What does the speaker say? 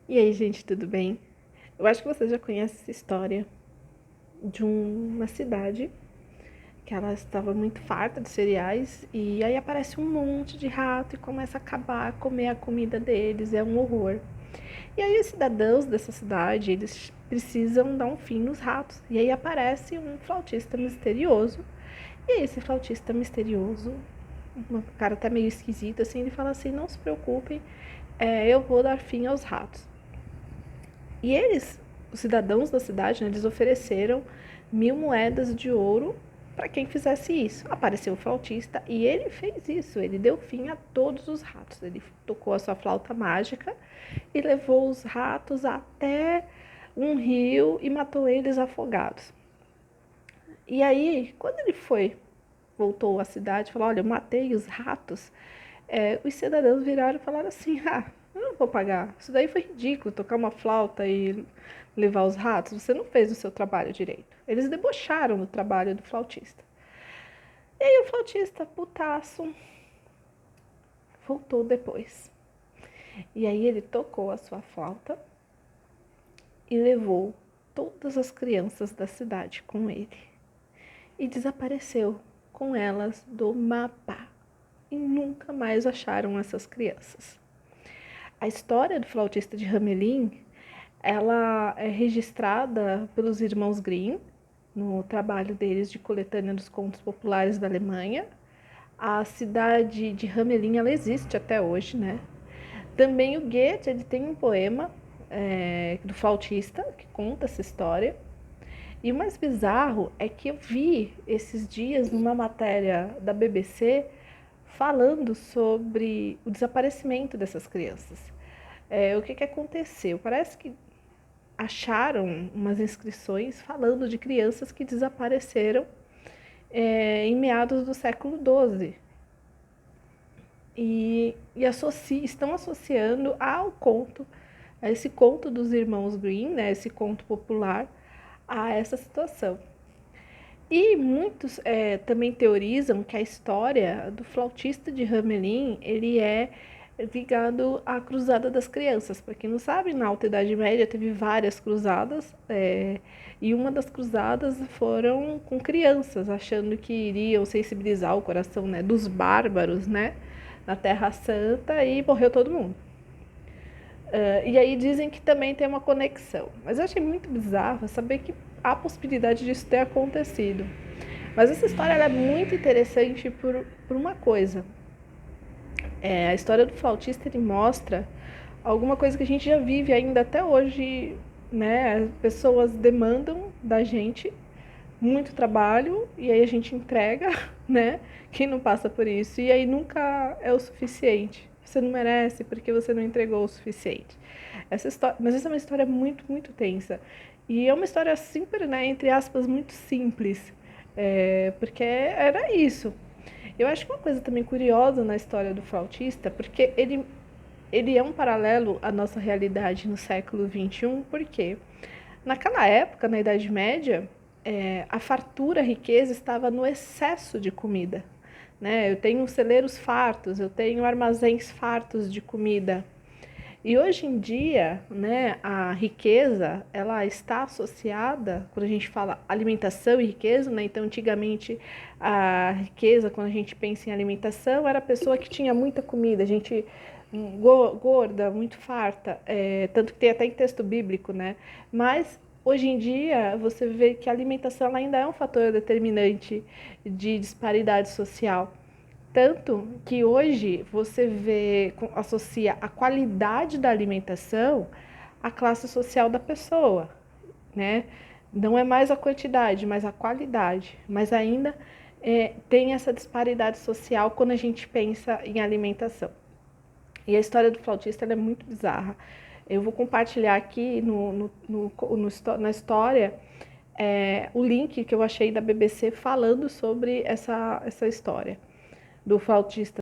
E aí, gente, tudo bem? Eu acho que você já conhece essa história de uma cidade que ela estava muito farta de cereais e aí aparece um monte de rato e começa a acabar, a comer a comida deles, é um horror. E aí os cidadãos dessa cidade, eles precisam dar um fim nos ratos. E aí aparece um flautista misterioso. E esse flautista misterioso, um cara até meio esquisito assim, ele fala assim: "Não se preocupem, eu vou dar fim aos ratos". E eles, os cidadãos da cidade, né, eles ofereceram 1.000 moedas de ouro para quem fizesse isso. Apareceu o flautista e ele fez isso. Ele deu fim a todos os ratos. Ele tocou a sua flauta mágica e levou os ratos até um rio e matou eles afogados. E aí, quando ele voltou à cidade, falou: "Olha, eu matei os ratos". Os cidadãos viraram e falaram assim: "Ah, eu não vou pagar. Isso daí foi ridículo, tocar uma flauta e levar os ratos. Você não fez o seu trabalho direito". Eles debocharam do trabalho do flautista. E aí o flautista, putaço, voltou depois. E aí ele tocou a sua flauta e levou todas as crianças da cidade com ele. E desapareceu com elas do mapa. E nunca mais acharam essas crianças. A história do flautista de Hamelin, ela é registrada pelos irmãos Grimm no trabalho deles de coletânea dos contos populares da Alemanha. A cidade de Hamelin, ela existe até hoje, né? Também o Goethe, ele tem um poema do flautista que conta essa história. E o mais bizarro é que eu vi esses dias numa matéria da BBC falando sobre o desaparecimento dessas crianças. O que aconteceu? Parece que acharam umas inscrições falando de crianças que desapareceram em meados do século XII. Estão associando a esse conto dos irmãos Grimm, né, esse conto popular, a essa situação. E muitos também teorizam que a história do flautista de Hamelin, ele é ligado à Cruzada das Crianças. Para quem não sabe, na Alta Idade Média teve várias cruzadas, e uma das cruzadas foram com crianças, achando que iriam sensibilizar o coração, né, dos bárbaros, né, na Terra Santa, e morreu todo mundo. E aí dizem que também tem uma conexão. Mas eu achei muito bizarro saber que há possibilidade disso ter acontecido. Mas essa história ela é muito interessante por uma coisa. A história do flautista ele mostra alguma coisa que a gente já vive ainda até hoje, né? As pessoas demandam da gente muito trabalho e aí a gente entrega, né? Quem não passa por isso. E aí nunca é o suficiente. Você não merece porque você não entregou o suficiente. Mas essa é uma história muito, muito tensa. E é uma história super, né, entre aspas, muito simples. Porque era isso. Eu acho que uma coisa também curiosa na história do flautista, porque ele é um paralelo à nossa realidade no século XXI, porque naquela época, na Idade Média, a fartura, a riqueza estava no excesso de comida. Né? Eu tenho celeiros fartos, eu tenho armazéns fartos de comida. E hoje em dia, né, a riqueza, ela está associada, quando a gente fala alimentação e riqueza, né, então antigamente a riqueza, quando a gente pensa em alimentação, era a pessoa que tinha muita comida, a gente gorda, muito farta, tanto que tem até em texto bíblico, né, mas hoje em dia você vê que a alimentação ainda é um fator determinante de disparidade social. Tanto que hoje você associa a qualidade da alimentação à classe social da pessoa, né? Não é mais a quantidade, mas a qualidade. Mas ainda tem essa disparidade social quando a gente pensa em alimentação. E a história do flautista é muito bizarra. Eu vou compartilhar aqui na história o link que eu achei da BBC falando sobre essa história do flautista